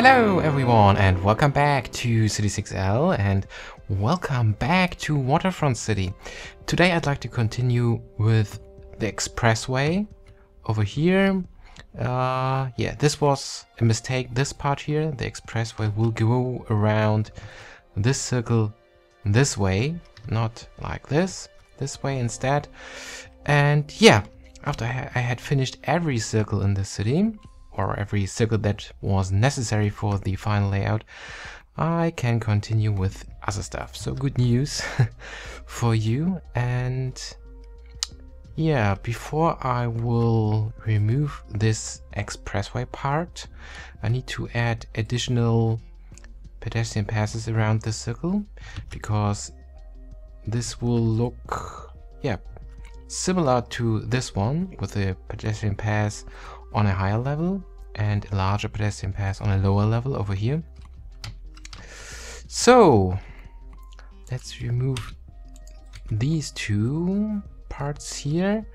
Hello everyone and welcome back to City 6L and welcome back to Waterfront City. Today I'd like to continue with the expressway over here. Yeah, this was a mistake, this part here. The expressway will go around this circle this way, not like this way instead. And yeah, after I had finished every circle in the city, or every circle that was necessary for the final layout, I can continue with other stuff. So good news for you. And yeah, before I will remove this expressway part, I need to add additional pedestrian passes around the circle, because this will look, yeah, similar to this one, with a pedestrian pass on a higher level and a larger pedestrian pass on a lower level over here. So let's remove these two parts here,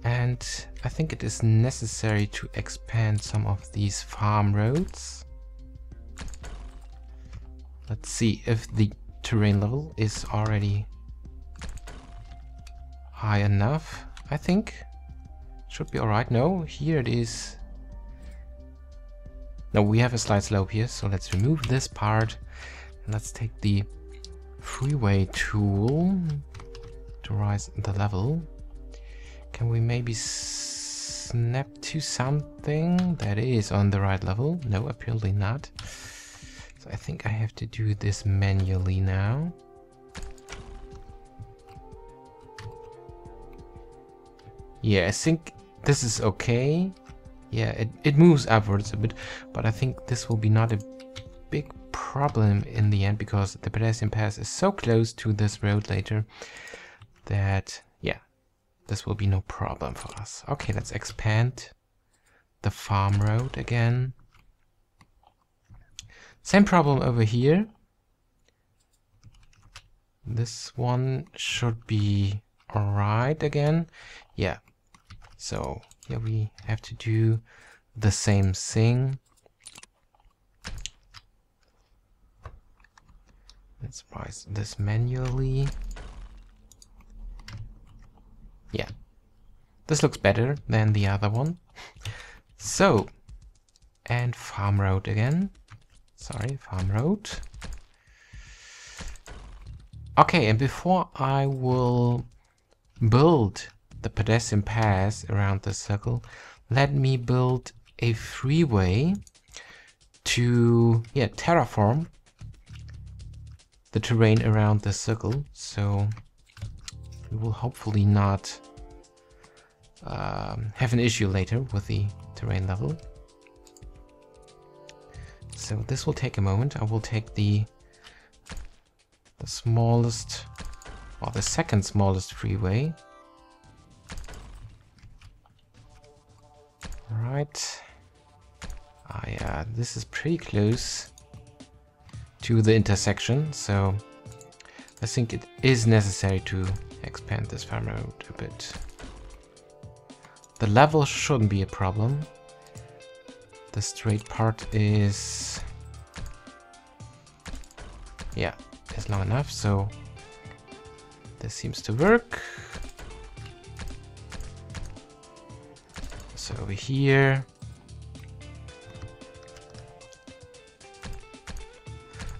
and I think it is necessary to expand some of these farm roads. Let's see if the terrain level is already high enough. I think should be alright. No, here it is. No, we have a slight slope here, so let's remove this part and let's take the freeway tool to rise the level. Can we maybe snap to something that is on the right level? No, apparently not. So I think I have to do this manually now. Yeah, I think this is okay. Yeah, it moves upwards a bit, but I think this will be not a big problem in the end, because the pedestrian pass is so close to this road later that, yeah, this will be no problem for us. Okay, let's expand the farm road again. Same problem over here. This one should be alright again. Yeah. So yeah, we have to do the same thing. Let's rise this manually. Yeah, this looks better than the other one. So, and farm road again. Sorry, farm road. Okay, and before I will build the pedestrian pass around the circle, let me build a freeway to, yeah, terraform the terrain around the circle, so we will hopefully not have an issue later with the terrain level. So this will take a moment. I will take the smallest, or the second smallest freeway. Right. Ah, yeah, this is pretty close to the intersection, so I think it is necessary to expand this farm road a bit. The level shouldn't be a problem. The straight part is, yeah, is long enough, so this seems to work. So over here,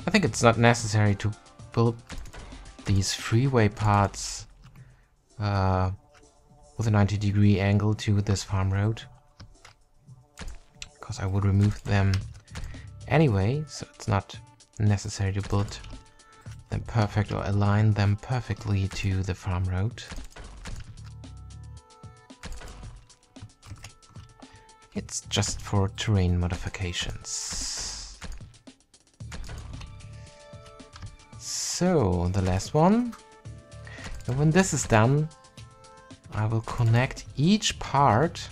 I think it's not necessary to build these freeway parts with a 90-degree angle to this farm road, because I would remove them anyway, so it's not necessary to build them perfect or align them perfectly to the farm road. It's just for terrain modifications. So the last one, and when this is done, I will connect each part,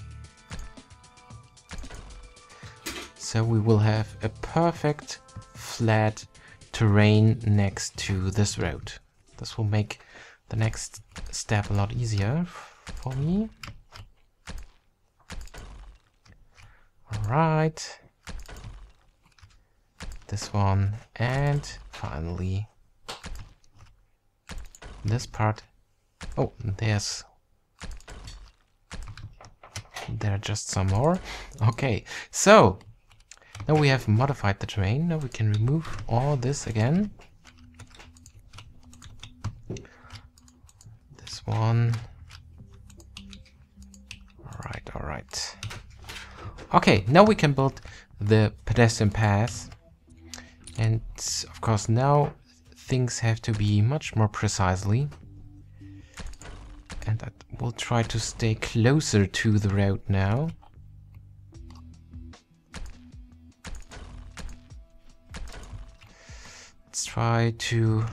so we will have a perfect flat terrain next to this road. This will make the next step a lot easier for me. Alright. this one, and finally this part. Oh, there are just some more. Okay, so now we have modified the terrain. Now we can remove all this again. This one. All right. Okay, now we can build the pedestrian path. And of course now things have to be much more precisely. And I will try to stay closer to the road now. Let's try to...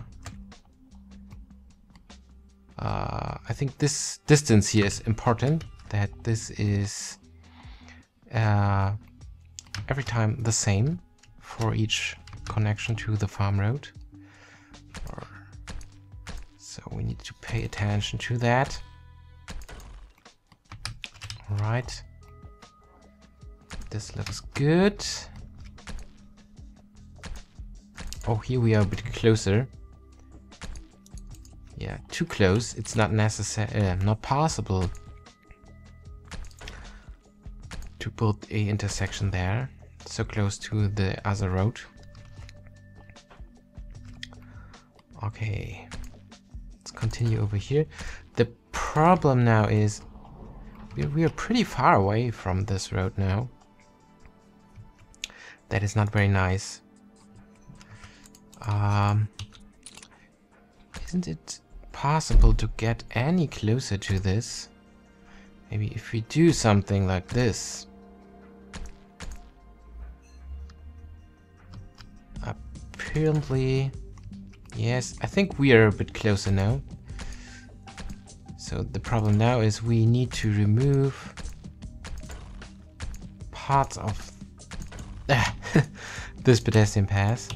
I think this distance here is important, that this is every time the same for each connection to the farm road. So we need to pay attention to that. All right. This looks good. Oh, here we are a bit closer. Yeah, too close. It's not necessary, not possible to build a intersection there, so close to the other road. Okay, let's continue over here. The problem now is we are pretty far away from this road now. That is not very nice. Isn't it possible to get any closer to this? Maybe if we do something like this. Apparently, yes, I think we are a bit closer now. So the problem now is we need to remove parts of this pedestrian path.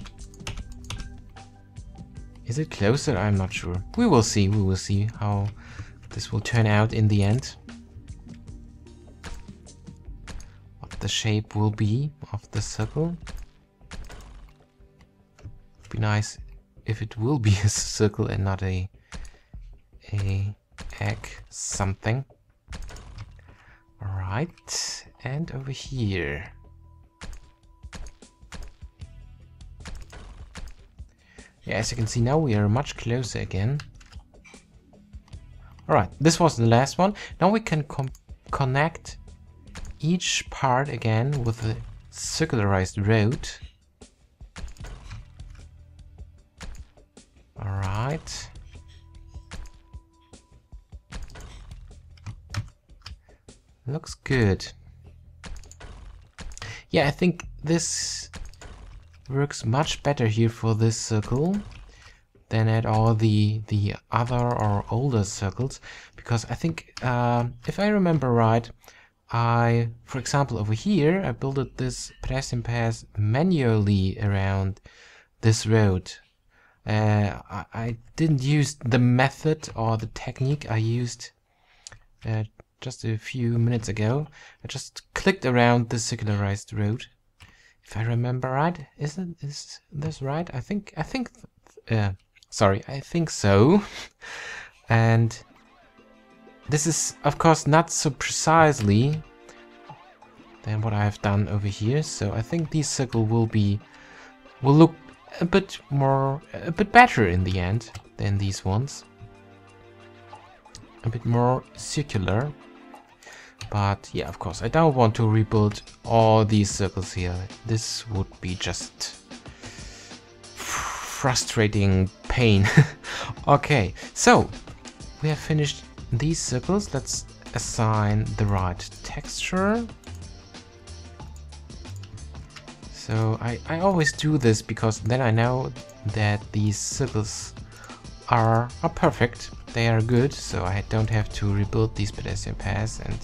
Is it closer? I'm not sure. We will see. We will see how this will turn out in the end. What the shape will be of the circle. It'd be nice if it will be a circle and not a egg something. All right, and over here. Yeah, as you can see now we are much closer again. Alright, this was the last one. Now we can connect each part again with a circularized road. Alright. Looks good. Yeah, I think this works much better here for this circle than at all the other or older circles, because I think if I remember right, for example over here I built this pedestrian path manually around this road. I didn't use the method or the technique I used just a few minutes ago. I just clicked around the circularized road. If I remember right, is this right? I think so. And this is of course not so precisely than what I have done over here. So I think this circle will look a bit better in the end than these ones. A bit more circular. But yeah, of course, I don't want to rebuild all these circles here. This would be just frustrating pain. Okay, so we have finished these circles. Let's assign the right texture. So I always do this because then I know that these circles are perfect. They are good, so I don't have to rebuild these pedestrian paths. And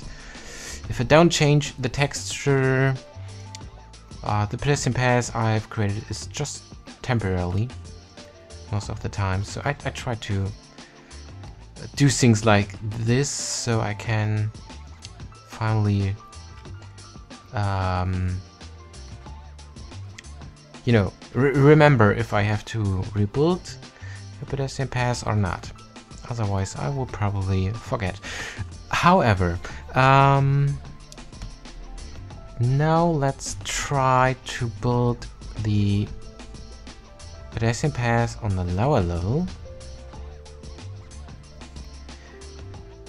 if I don't change the texture, the pedestrian path I've created is just temporarily most of the time. So I try to do things like this so I can finally you know, remember if I have to rebuild the pedestrian pass or not. Otherwise, I will probably forget. However, now let's try to build the pedestrian pass on the lower level.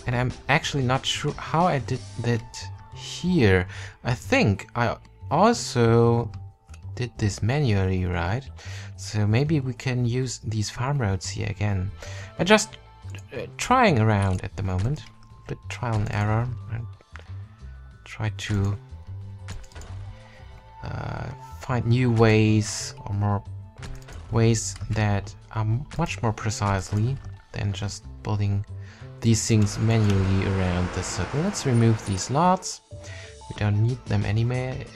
And I'm actually not sure how I did that here. I think I also did this manually, right? So maybe we can use these farm roads here again. I'm just trying around at the moment. Bit trial and error. And try to find new ways, or more ways that are much more precisely than just building these things manually around the circle. Let's remove these lots. We don't need them anyway.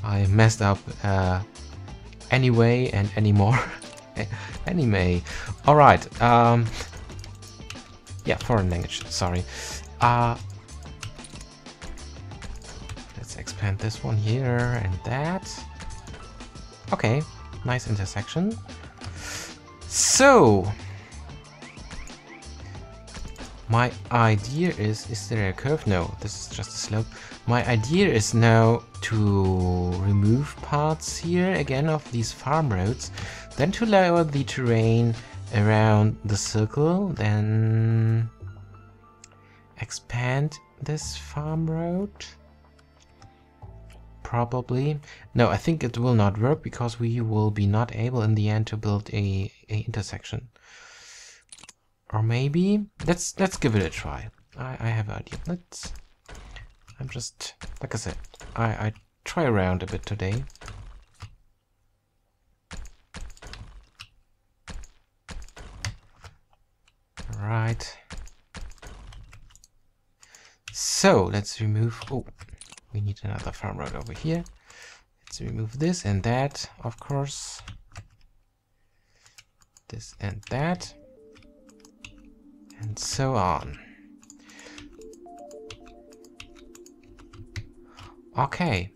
I messed up anyway and anymore. Anyway, all right. Yeah, foreign language. Sorry. Let's expand this one here and that. Okay, nice intersection. So, my idea is there a curve? No, this is just a slope. My idea is now to remove parts here again of these farm roads, then to lower the terrain around the circle, then expand this farm road. Probably. No, I think it will not work because we will be not able in the end to build a intersection. Or maybe let's give it a try. I have an idea. I'm just, like I said, I try around a bit today. Right. So let's remove. Oh, we need another farm road over here. Let's remove this and that, of course. This and that. And so on. Okay.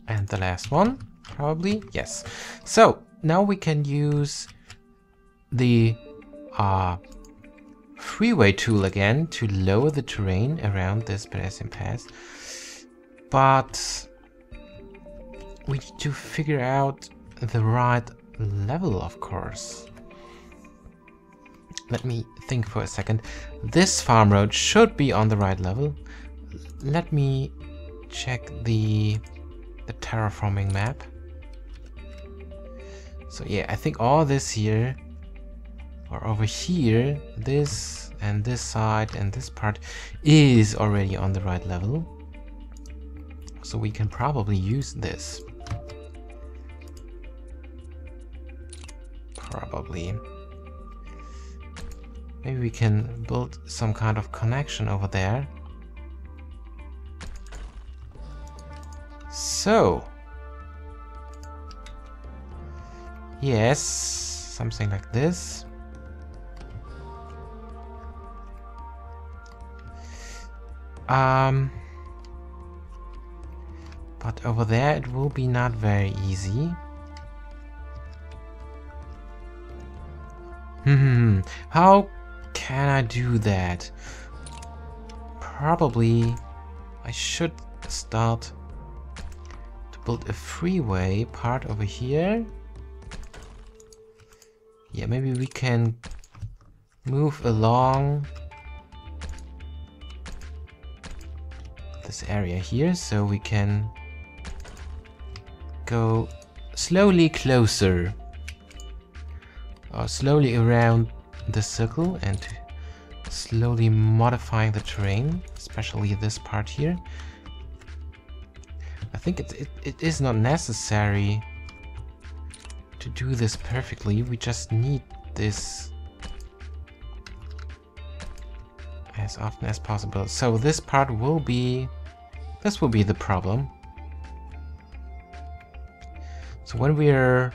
And the last one, probably. Yes. So now we can use the freeway tool again to lower the terrain around this pedestrian path. But we need to figure out the right level, of course. Let me think for a second. This farm road should be on the right level. Let me check the terraforming map. So yeah, I think all this here, or over here, this and this side and this part is already on the right level. So we can probably use this. Probably. Maybe we can build some kind of connection over there. So, yes, something like this. But over there it will be not very easy. How can I do that? Probably I should start to build a freeway part over here. Yeah, maybe we can move along this area here so we can go slowly closer, or slowly around the circle, and slowly modifying the terrain, especially this part here. I think it is not necessary to do this perfectly. We just need this as often as possible. So this part will be, this will be the problem. So when we're,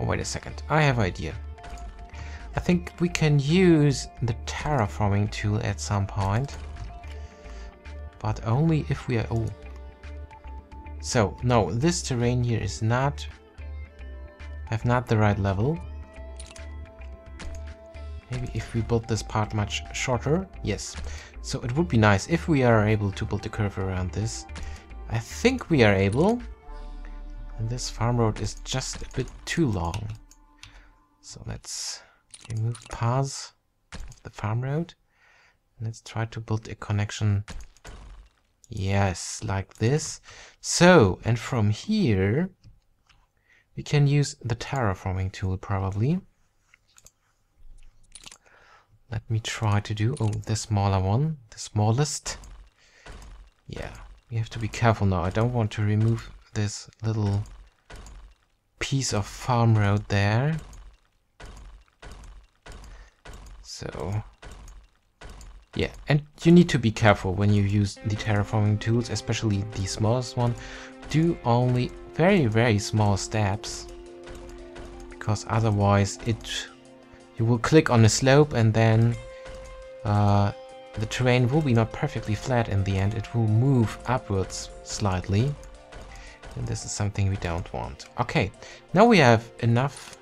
oh wait a second, I have an idea. I think we can use the terraforming tool at some point. But only if we are... Oh. So, no, this terrain here is not... have not the right level. Maybe if we build this part much shorter. Yes. So it would be nice if we are able to build a curve around this. I think we are able. And this farm road is just a bit too long. So let's remove paths of the farm road. Let's try to build a connection. Yes, like this. So, and from here, we can use the terraforming tool probably. Let me try to do, oh, the smaller one, the smallest. Yeah, we have to be careful now. I don't want to remove this little piece of farm road there. So, yeah, and you need to be careful when you use the terraforming tools, especially the smallest one. Do only very, very small steps, because otherwise you will click on a slope and then the terrain will be not perfectly flat in the end. It will move upwards slightly. And this is something we don't want. Okay, now we have enough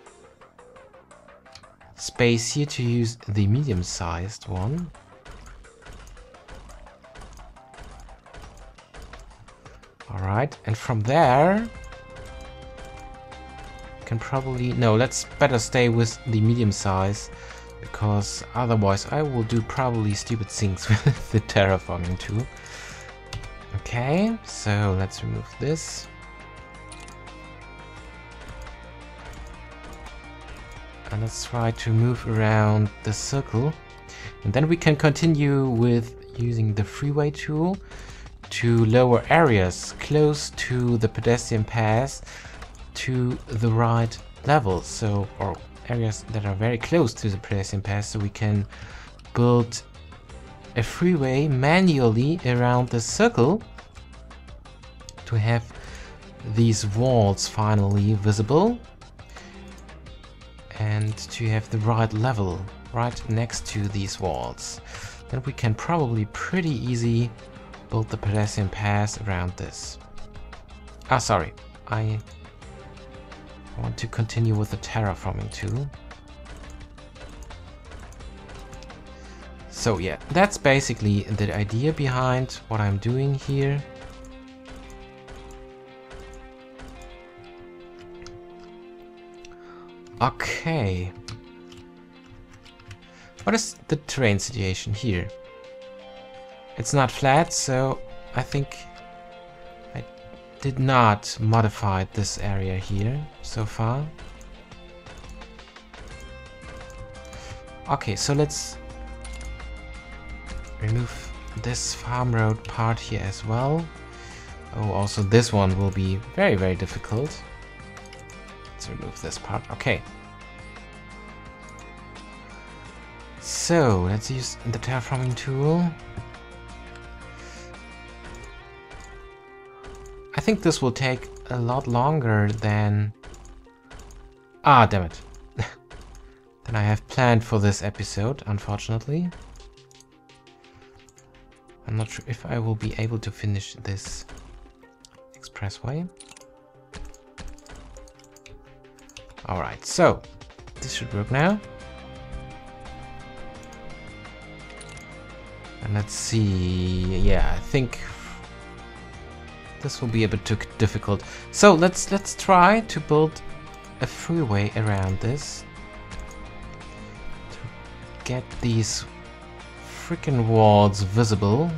space here to use the medium-sized one. Alright, and from there... can probably... No, let's better stay with the medium size, because otherwise I will do probably stupid things with the terraforming tool. Okay, so let's remove this. And let's try to move around the circle. And then we can continue with using the freeway tool to lower areas close to the pedestrian path to the right level, so, or areas that are very close to the pedestrian path, so we can build a freeway manually around the circle to have these walls finally visible and to have the right level right next to these walls. Then we can probably pretty easy build the pedestrian path around this. Ah, sorry, I want to continue with the terraforming tool. So yeah, that's basically the idea behind what I'm doing here. Okay. What is the terrain situation here? It's not flat, so I think I did not modify this area here so far. Okay, so let's remove this farm road part here as well. Oh, also this one will be very, very difficult. Let's remove this part. Okay. So let's use the terraforming tool. I think this will take a lot longer than... Ah, damn it. Than I have planned for this episode, unfortunately. I'm not sure if I will be able to finish this expressway. Alright, so this should work now. And let's see, yeah, I think this will be a bit too difficult. So let's try to build a freeway around this to get these freaking walls visible.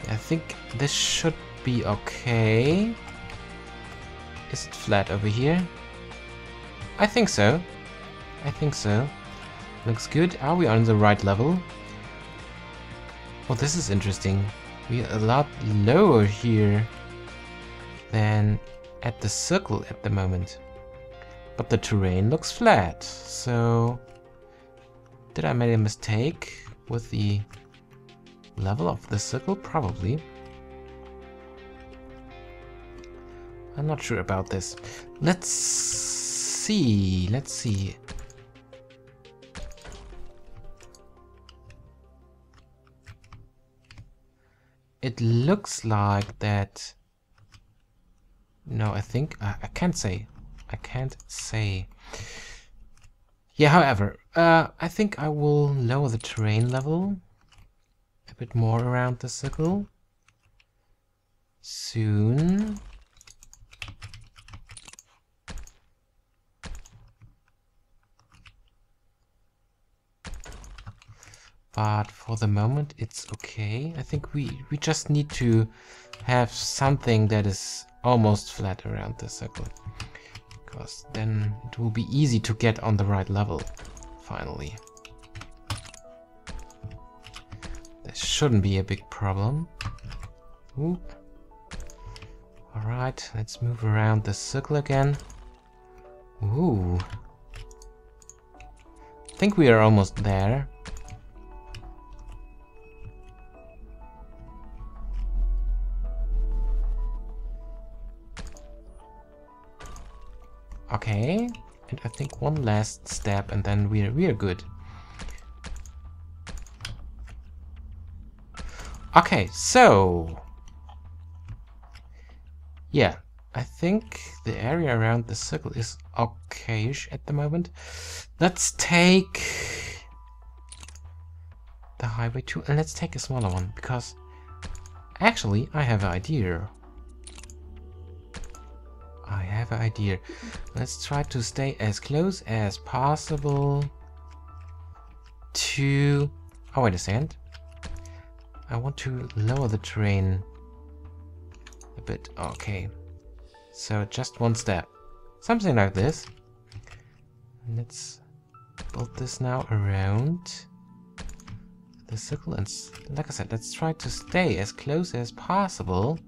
I think this should be okay. Is it flat over here? I think so. I think so. Looks good. Are we on the right level? Oh, this is interesting. We're a lot lower here than at the circle at the moment. But the terrain looks flat. So, did I make a mistake with the level of the circle? Probably. I'm not sure about this. Let's see. Let's see. It looks like that. No, I think I can't say. I can't say. Yeah, however, I think I will lower the terrain level a bit more around the circle soon. But for the moment, it's okay. I think we just need to have something that is almost flat around the circle. Because then it will be easy to get on the right level, finally. This shouldn't be a big problem. Oop. Alright, let's move around the circle again. Ooh. I think we are almost there. Okay, and I think one last step and then we're good. Okay, so yeah, I think the area around the circle is okayish at the moment. Let's take the highway 2 and let's take a smaller one, because actually I have an idea. Let's try to stay as close as possible to... Oh, wait a second. I want to lower the terrain a bit. Okay. So just one step. Something like this. Let's build this now around the circle. And like I said, let's try to stay as close as possible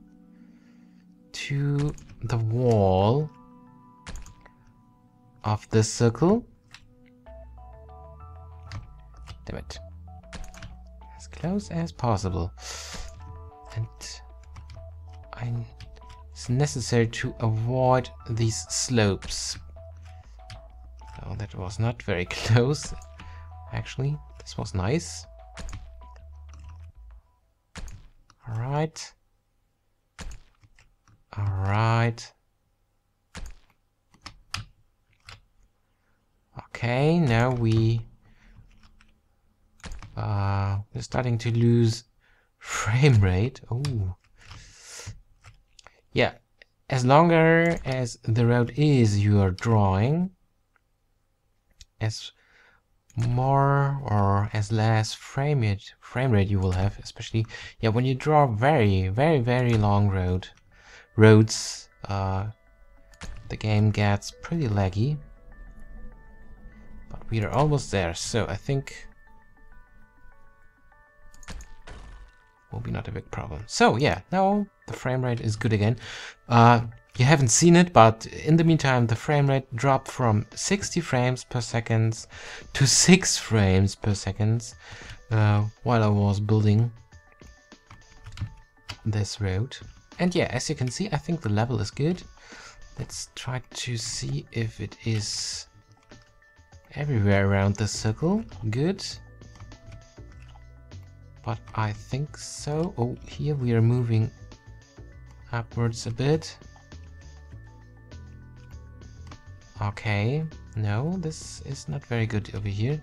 to the wall of the circle. Damn it. As close as possible. And it's necessary to avoid these slopes. Oh, that was not very close. Actually, this was nice. Alright. Alright. Okay, now we're starting to lose frame rate. Oh. Yeah, as longer as the road is you are drawing, as more or as less frame rate you will have, especially when you draw very long roads, the game gets pretty laggy. But we are almost there, so I think will be not a big problem. So yeah, now the frame rate is good again. You haven't seen it, but in the meantime the frame rate dropped from 60 frames per second to 6 frames per second while I was building this road. And yeah, as you can see, I think the level is good. Let's try to see if it is everywhere around the circle. Good. But I think so. Oh, here we are moving upwards a bit. Okay. No, this is not very good over here.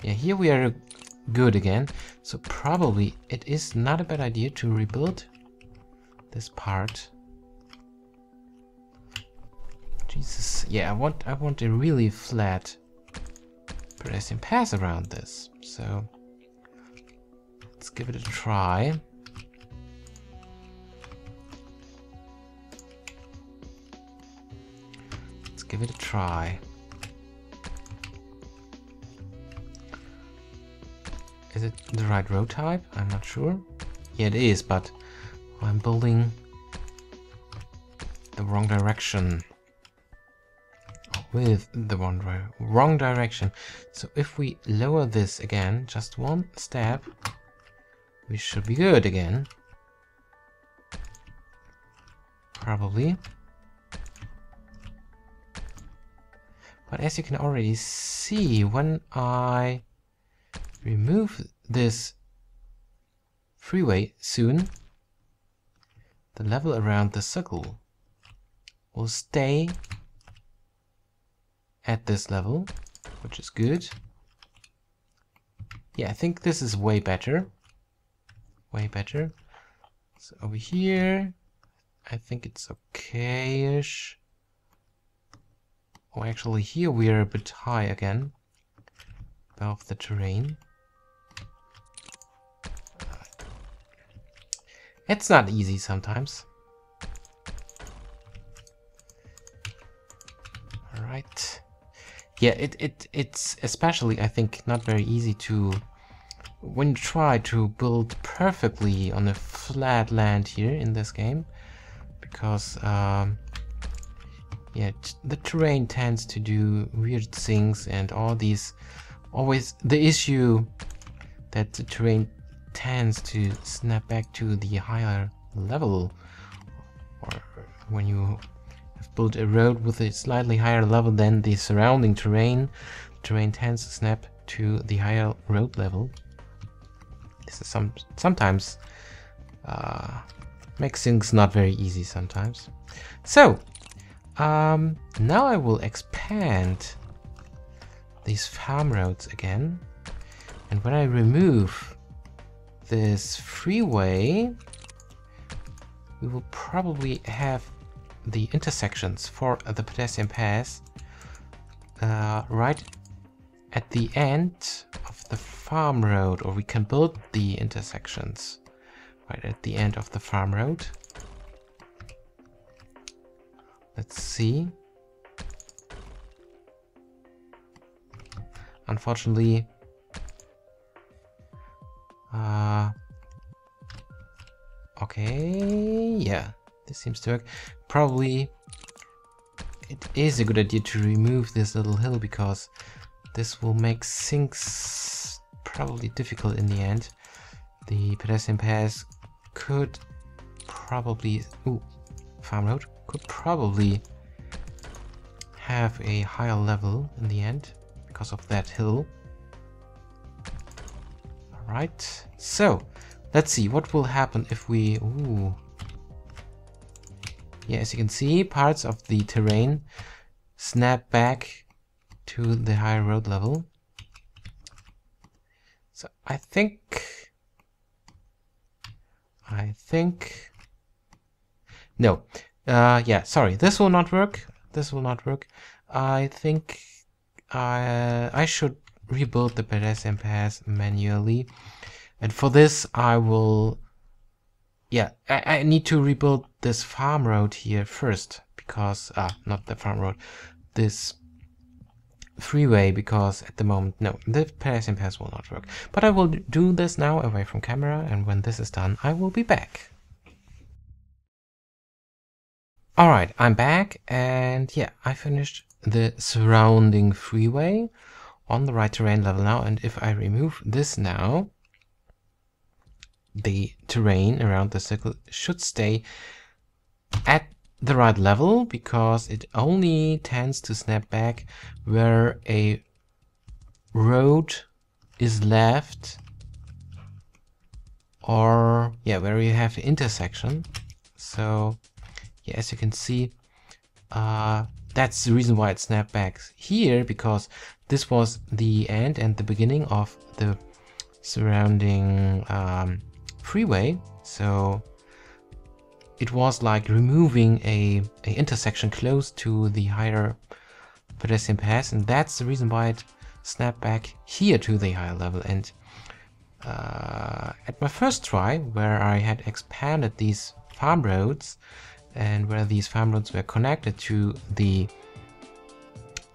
Yeah, here we are good again. So probably it is not a bad idea to rebuild this part. Jesus. Yeah, I want a really flat pedestrian pass around this. So let's give it a try. Let's give it a try. Is it the right road type? I'm not sure. Yeah, it is, but I'm building the wrong direction. With the wrong direction. So if we lower this again, just one step, we should be good again. probably. But as you can already see, when I remove this freeway soon, the level around the circle will stay at this level, which is good. Yeah, I think this is way better. Way better. So over here, I think it's okay-ish. Oh, actually here we are a bit high again, above the terrain. It's not easy sometimes. Alright. Yeah, it's especially, I think, not very easy to, when you try to build perfectly on a flat land here in this game, because yeah, the terrain tends to do weird things, and all these, always the issue that the terrain tends to snap back to the higher level, or when you have built a road with a slightly higher level than the surrounding terrain, terrain tends to snap to the higher road level. This is sometimes makes things not very easy sometimes. So now I will expand these farm roads again, and when I remove this freeway, we will probably have the intersections for the pedestrian path right at the end of the farm road, or we can build the intersections right at the end of the farm road. Let's see. Unfortunately, okay, yeah, this seems to work. Probably it is a good idea to remove this little hill, because this will make things probably difficult in the end. The pedestrian path could probably, farm road could probably have a higher level in the end because of that hill. Alright, so let's see what will happen if we, yeah, as you can see, parts of the terrain snap back to the higher road level. So I think no, yeah, sorry, this will not work. This will not work. I think I should rebuild the pedestrian path manually, and for this I will, yeah, I need to rebuild this farm road here first, because not the farm road, this freeway, because at the moment, no, the pedestrian path will not work. But I will do this now away from camera, and when this is done, I will be back. Alright, I'm back, and yeah, I finished the surrounding freeway on the right terrain level now, and if I remove this now, the terrain around the circle should stay at the right level, because it only tends to snap back where a road is left, or yeah, where you have the intersection. So yeah, as you can see, that's the reason why it snapped back here, because this was the end and the beginning of the surrounding freeway. So it was like removing a intersection close to the higher pedestrian path, and that's the reason why it snapped back here to the higher level. And at my first try, where I had expanded these farm roads, and where these farm roads were connected to the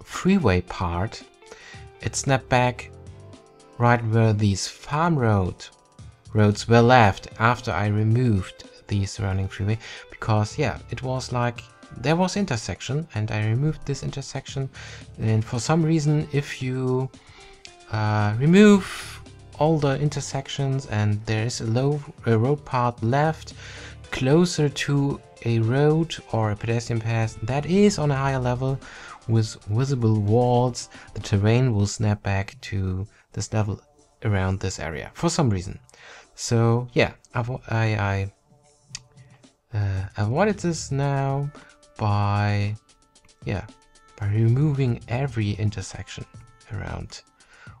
freeway part, it snapped back right where these farm roads were left after I removed the surrounding freeway, because yeah, it was like there was intersection and I removed this intersection, and for some reason, if you remove all the intersections and there is a low road part left closer to a road or a pedestrian path that is on a higher level with visible walls, the terrain will snap back to this level around this area for some reason. So yeah, I avoided this now by removing every intersection around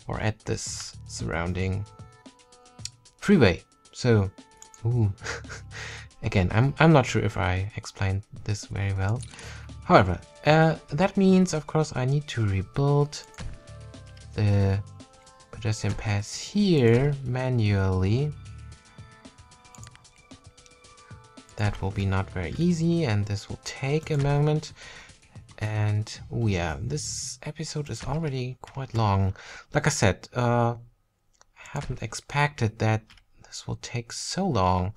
or at this surrounding freeway. So, ooh. Again, I'm not sure if I explained this very well. However, that means, of course, I need to rebuild the pedestrian path here manually. That will be not very easy, and this will take a moment. And oh yeah, this episode is already quite long. Like I said, I haven't expected that this will take so long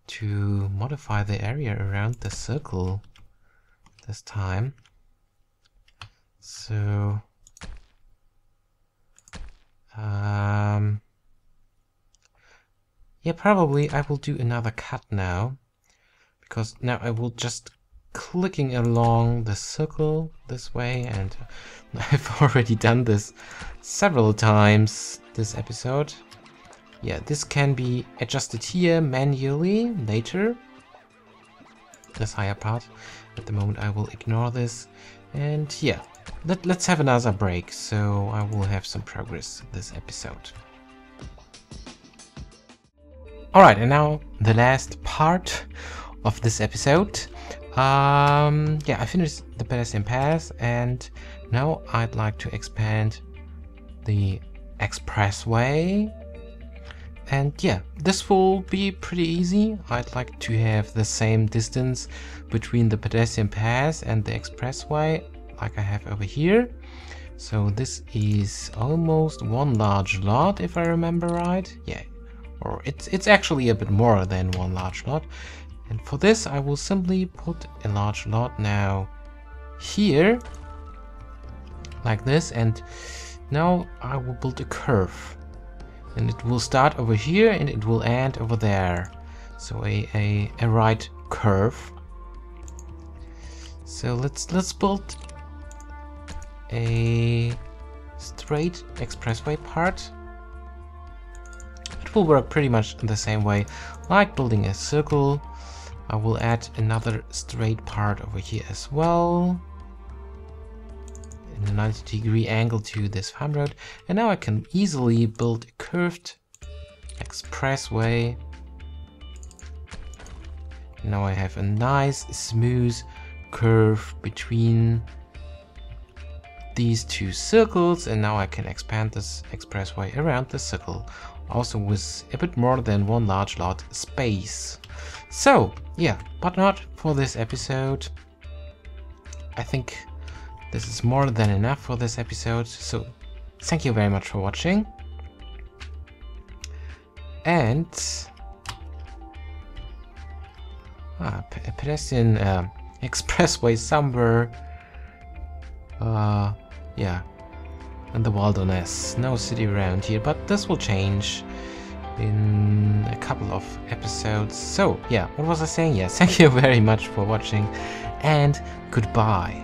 to modify the area around the circle this time. So yeah, probably I will do another cut now, because now I will just clicking along the circle this way, and I've already done this several times this episode. Yeah, this can be adjusted here manually later, this higher part. At the moment I will ignore this, and yeah, let's have another break, so I will have some progress this episode. Alright, and now the last part of this episode. Yeah, I finished the pedestrian path, and now I'd like to expand the expressway. And yeah, this will be pretty easy. I'd like to have the same distance between the pedestrian path and the expressway like I have over here. So this is almost one large lot, if I remember right. Yeah, or it's actually a bit more than one large lot. And for this I will simply put a large lot now here, like this, and now I will build a curve. And it will start over here and it will end over there. So a right curve. So let's build a straight expressway part. It will work pretty much the same way like building a circle. I will add another straight part over here as well, in a 90-degree angle to this farm road, and now I can easily build a curved expressway. Now I have a nice smooth curve between these two circles, and now I can expand this expressway around the circle, also with a bit more than one large lot space. So yeah, but not for this episode. I think this is more than enough for this episode, so thank you very much for watching. And a pedestrian expressway somewhere, yeah, in the wilderness. No city around here, but this will change in a couple of episodes. So yeah, what was I saying? Yeah, thank you very much for watching, and goodbye.